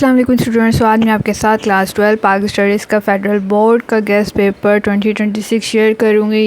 السلام علیکم اسٹوڈنٹس، آج میں آپ کے ساتھ کلاس 12 پاک اسٹڈیز کا فیڈرل بورڈ کا گیسٹ پیپر 2026 شیئر کروں گی۔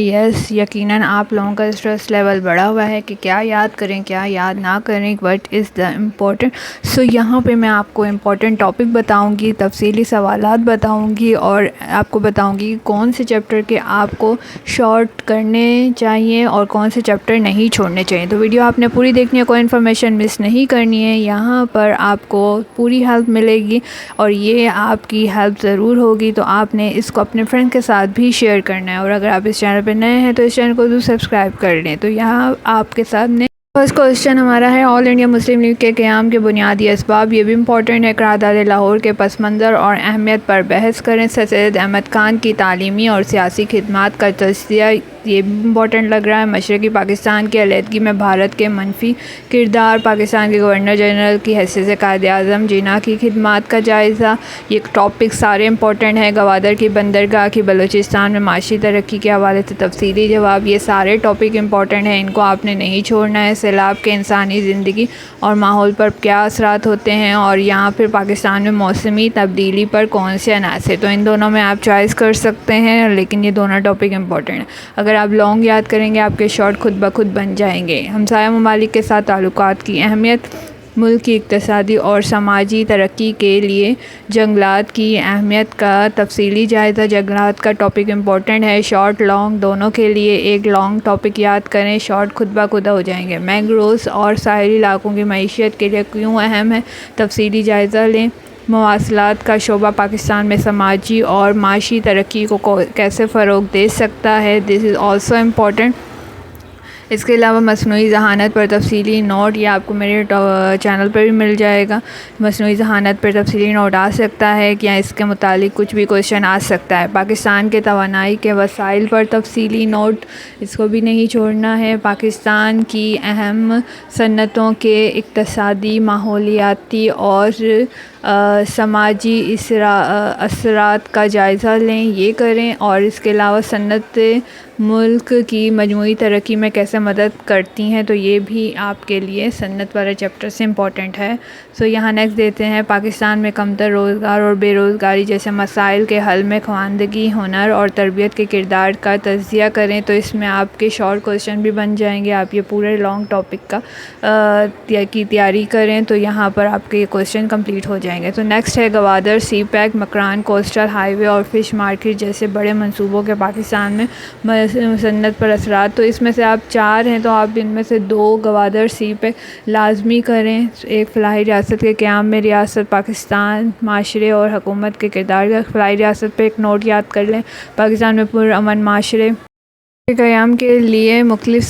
یقیناً آپ لوگوں کا اسٹریس لیول بڑھا ہوا ہے کہ کیا یاد کریں کیا یاد نہ کریں، وٹ از دا امپورٹنٹ۔ یہاں پہ میں آپ کو امپورٹنٹ ٹاپک بتاؤں گی، تفصیلی سوالات بتاؤں گی اور آپ کو بتاؤں گی کون سے چیپٹر کے آپ کو شارٹ کرنے چاہیے اور کون سے چیپٹر نہیں چھوڑنے چاہیے۔ تو ویڈیو آپ نے پوری دیکھنی ہے، کوئی انفارمیشن مس نہیں کرنی ہے۔ یہاں پر آپ کو پوری ہیلپ ملے گی اور یہ آپ کی ہیلپ ضرور ہوگی، تو آپ نے اس کو اپنے فرینڈ کے ساتھ بھی شیئر کرنا ہے، اور اگر آپ اس چینل پہ نئے ہیں تو اس چینل کو ضرور سبسکرائب کر لیں۔ تو یہاں آپ کے سامنے فرسٹ کوسچن ہمارا ہے، آل انڈیا مسلم لیگ کے قیام کے بنیادی اسباب۔ یہ بھی امپورٹنٹ ہے۔ قرارداد لاہور کے پس منظر اور اہمیت پر بحث کریں۔ سید احمد خان کی تعلیمی اور سیاسی خدمات کا تجزیہ، یہ بھی امپورٹنٹ لگ رہا ہے۔ مشرقی پاکستان کی علیحدگی میں بھارت کے منفی کردار۔ پاکستان کے گورنر جنرل کی حیثیت سے قائد اعظم جناح کی خدمات کا جائزہ۔ یہ ٹاپک سارے امپورٹنٹ ہیں۔ گوادر کی بندرگاہ کی بلوچستان میں معاشی ترقی کے حوالے سے تفصیلی جواب۔ یہ سارے ٹاپک امپورٹنٹ ہیں، ان کو آپ نے نہیں چھوڑنا ہے۔ سیلاب کے انسانی زندگی اور ماحول پر کیا اثرات ہوتے ہیں، اور یہاں پھر پاکستان میں موسمی تبدیلی پر کون سے عناصر۔ تو ان دونوں میں آپ چوائس کر سکتے ہیں، لیکن یہ دونوں ٹاپک امپورٹنٹ ہیں۔ اگر آپ لانگ یاد کریں گے آپ کے شارٹ خود بخود بن جائیں گے۔ ہمسایہ ممالک کے ساتھ تعلقات کی اہمیت، ملک کی اقتصادی اور سماجی ترقی کے لیے جنگلات کی اہمیت کا تفصیلی جائزہ۔ جنگلات کا ٹاپک امپورٹنٹ ہے، شارٹ لانگ دونوں کے لیے۔ ایک لانگ ٹاپک یاد کریں، شارٹ خود بخود ہو جائیں گے۔ مینگرووز اور ساحلی علاقوں کی معیشت کے لیے کیوں اہم ہے، تفصیلی جائزہ لیں۔ مواصلات کا شعبہ پاکستان میں سماجی اور معاشی ترقی کو کیسے فروغ دے سکتا ہے، دس از آلسو امپورٹنٹ۔ اس کے علاوہ مصنوعی ذہانت پر تفصیلی نوٹ، یہ آپ کو میرے چینل پر بھی مل جائے گا۔ مصنوعی ذہانت پر تفصیلی نوٹ آ سکتا ہے کہ اس کے متعلق کچھ بھی کویشچن آ سکتا ہے۔ پاکستان کے توانائی کے وسائل پر تفصیلی نوٹ، اس کو بھی نہیں چھوڑنا ہے۔ پاکستان کی اہم صنعتوں کے اقتصادی، ماحولیاتی اور سماجی اثرات کا جائزہ لیں، یہ کریں۔ اور اس کے علاوہ صنعت ملک کی مجموعی ترقی میں کیسے مدد کرتی ہیں، تو یہ بھی آپ کے لیے صنعت والے چیپٹر سے امپورٹنٹ ہے۔ یہاں نیکسٹ دیتے ہیں، پاکستان میں کمتر روزگار اور بے روزگاری جیسے مسائل کے حل میں خواندگی، ہنر اور تربیت کے کردار کا تجزیہ کریں۔ تو اس میں آپ کے شارٹ کوسچن بھی بن جائیں گے، آپ یہ پورے لانگ ٹاپک کی تیاری کریں، تو یہاں پر آپ کے یہ کوسچن کمپلیٹ ہو جائیں گے۔ تو نیکسٹ ہے، گوادر سی پیک، مکران کوسٹل ہائی وے اور فش مارکیٹ جیسے بڑے منصوبوں کے پاکستان میں صنعت پر اثرات۔ تو اس میں سے آپ 4 ہیں، تو آپ ان میں سے 2 گوادر سی پہ لازمی کریں۔ ایک فلاحی ریاست کے قیام میں ریاست پاکستان معاشرے اور حکومت کے کردار کا، فلاحی ریاست پہ ایک نوٹ یاد کر لیں۔ پاکستان میں پرامن معاشرے کے قیام کے لیے مختلف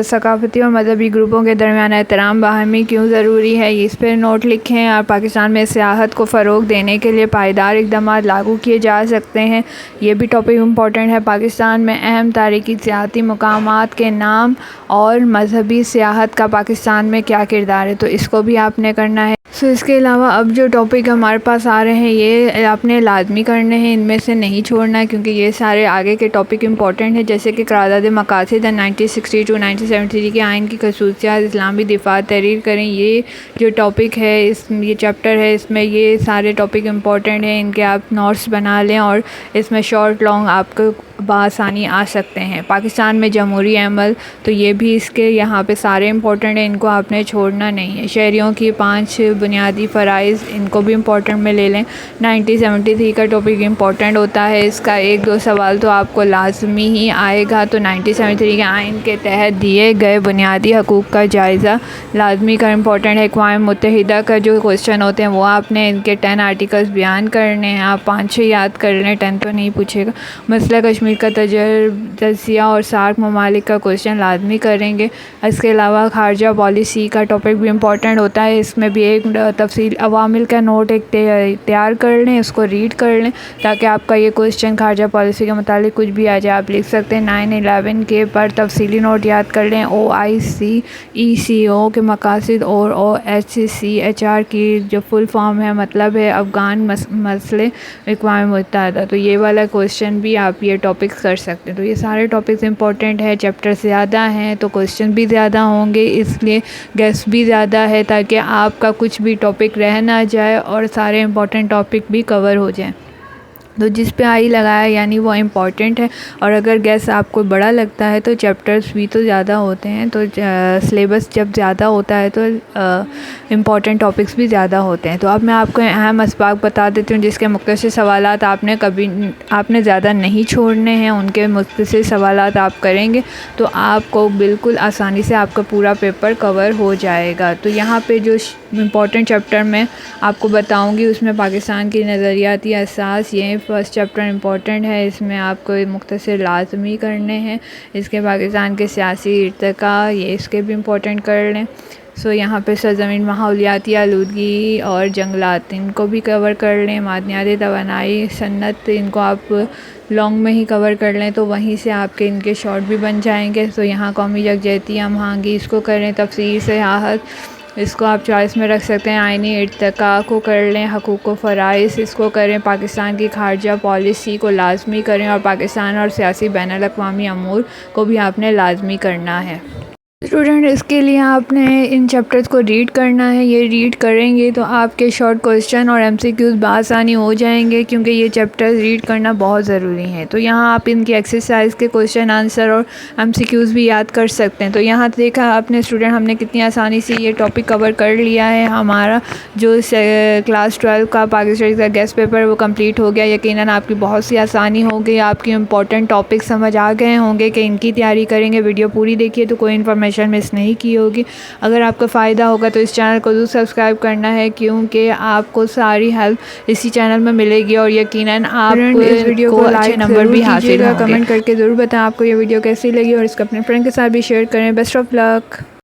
ثقافتی اور مذہبی گروپوں کے درمیان احترام باہمی کیوں ضروری ہے، اس پہ نوٹ لکھیں۔ اور پاکستان میں سیاحت کو فروغ دینے کے لیے پائیدار اقدامات لاگو کیے جا سکتے ہیں، یہ بھی ٹاپک امپورٹنٹ ہے۔ پاکستان میں اہم تاریخی سیاحتی مقامات کے نام اور مذہبی سیاحت کا پاکستان میں کیا کردار ہے، تو اس کو بھی آپ نے کرنا ہے۔ اس کے علاوہ اب جو ٹاپک ہمارے پاس آ رہے ہیں یہ آپ نے لازمی کرنے ہیں، ان میں سے نہیں چھوڑنا ہے، کیونکہ یہ سارے آگے کے ٹاپک امپورٹنٹ ہیں، جیسے کہ قرارداد مقاصد 1962 1973 کے آئین کی خصوصیات، اسلامی دفاع تحریر کریں۔ یہ جو ٹاپک ہے، یہ چیپٹر ہے، اس میں یہ سارے ٹاپک امپورٹنٹ ہیں، ان کے آپ نوٹس بنا لیں، اور اس میں شارٹ لانگ آپ کو بآسانی آ سکتے ہیں۔ پاکستان میں جمہوری عمل، تو یہ بھی اس کے یہاں پہ سارے امپورٹنٹ ہیں، ان کو آپ نے چھوڑنا نہیں ہے۔ شہریوں کی 5 بنیادی فرائض، ان کو بھی امپورٹنٹ میں لے لیں۔ 1973 کا ٹاپک امپورٹنٹ ہوتا ہے، اس کا 1-2 سوال تو آپ کو لازمی ہی آئے گا۔ تو 1973 کے آئین کے تحت دیے گئے بنیادی حقوق کا جائزہ لازمی کا امپورٹنٹ ہے۔ اقوام متحدہ کا جو کویشچن ہوتے ہیں وہ آپ نے ان کے 10 آرٹیکلز بیان کرنے ہیں، آپ 5-6 یاد کر لیں، 10 تو نہیں پوچھے گا۔ مسئلہ کشمیر کا تجزیہ اور سارک ممالک کا کویشچن لازمی کریں گے۔ اس کے علاوہ خارجہ پالیسی کا ٹاپک بھی امپورٹنٹ ہوتا ہے، اس میں بھی ایک تفصیل عوامل کا نوٹ ایک تیار کر لیں، اس کو ریڈ کر لیں، تاکہ آپ کا یہ کویشچن خارجہ پالیسی کے متعلق کچھ بھی آ جائے آپ لکھ سکتے ہیں۔ 9/11 کے پر تفصیلی نوٹ یاد کر لیں۔ OIC ECO کے مقاصد اور OHCHR کی جو فل فارم ہے، مطلب ہے افغان مسئلے اقوام متحدہ، تو یہ والا کویشچن بھی آپ یہ ٹاپکس کر سکتے ہیں۔ تو یہ سارے ٹاپکس امپورٹنٹ ہیں، چیپٹر زیادہ ہیں تو کویشچن بھی زیادہ ہوں گے، اس لیے گیس بھی زیادہ ہے، تاکہ آپ کا کچھ کچھ بھی ٹاپک رہ نہ جائے اور سارے امپورٹنٹ ٹاپک بھی کور ہو جائیں. تو جس پہ آئی لگایا یعنی وہ امپورٹنٹ ہے. اور اگر گیس آپ کو بڑا لگتا ہے تو چیپٹرز بھی تو زیادہ ہوتے ہیں, تو سلیبس جب زیادہ ہوتا ہے تو امپورٹنٹ ٹاپکس بھی زیادہ ہوتے ہیں. تو اب میں آپ کو اہم اسباق بتا دیتی ہوں جس کے مختصر سوالات آپ نے زیادہ نہیں چھوڑنے ہیں. ان کے مختصر سوالات آپ کریں گے تو آپ کو بالکل آسانی سے آپ کا پورا پیپر کور ہو جائے گا. تو یہاں پہ جو امپورٹنٹ چیپٹر میں آپ کو بتاؤں گی اس میں پاکستان کی نظریاتی اساس, یہ فرسٹ چیپٹر امپورٹنٹ ہے. اس میں آپ کو مختصر لازمی کرنے ہیں. اس کے پاکستان کے سیاسی ارتقاء, یہ اس کے بھی امپورٹنٹ کر لیں. یہاں پہ سرزمین, ماحولیاتی آلودگی اور جنگلات, ان کو بھی کور کر لیں. معدنیاتی توانائی, صنعت, ان کو آپ لانگ میں ہی کور کر لیں تو وہیں سے آپ کے ان کے شارٹ بھی بن جائیں گے. یہاں قومی یکجہتی, ہم آہنگی, اس کو کریں. تفسیر, سیاحت, اس کو آپ چوائس میں رکھ سکتے ہیں. آئینی ارتقاء کو کر لیں. حقوق و فرائض, اس کو کریں. پاکستان کی خارجہ پالیسی کو لازمی کریں. اور پاکستان اور سیاسی بین الاقوامی امور کو بھی آپ نے لازمی کرنا ہے. اسٹوڈنٹ, اس کے لیے آپ نے ان چیپٹرز کو ریڈ کرنا ہے. یہ ریڈ کریں گے تو آپ کے شارٹ کوسچن اور MCQs بآسانی ہو جائیں گے, کیونکہ یہ چیپٹرز ریڈ کرنا بہت ضروری ہے. تو یہاں آپ ان کی ایکسرسائز کے کوسچن آنسر اور MCQs بھی یاد کر سکتے ہیں. تو یہاں دیکھا آپ نے اسٹوڈنٹ, ہم نے کتنی آسانی سے یہ ٹاپک کور کر لیا ہے. ہمارا جو کلاس 12 کا پاکستان کا گیسٹ پیپر وہ کمپلیٹ ہو گیا. یقیناً آپ کی بہت سی آسانی ہو گئی. آپ کی امپورٹنٹ ٹاپک سمجھ آ گئے ہوں گے کہ ان کی تیاری کریں گے. ویڈیو پوری دیکھیے تو کوئی انفارمیشن مس نہیں کی ہوگی. اگر آپ کو فائدہ ہوگا تو اس چینل کو ضرور سبسکرائب کرنا ہے, کیونکہ آپ کو ساری ہیلپ اسی چینل میں ملے گی. اور یقیناً آپ اس ویڈیو کو اچھے نمبر بھی حاصل ہوں گے. کمنٹ کر کے ضرور بتائیں آپ کو یہ ویڈیو کیسی لگی, اور اس کو اپنے فرینڈ کے ساتھ بھی شیئر کریں. Best of look.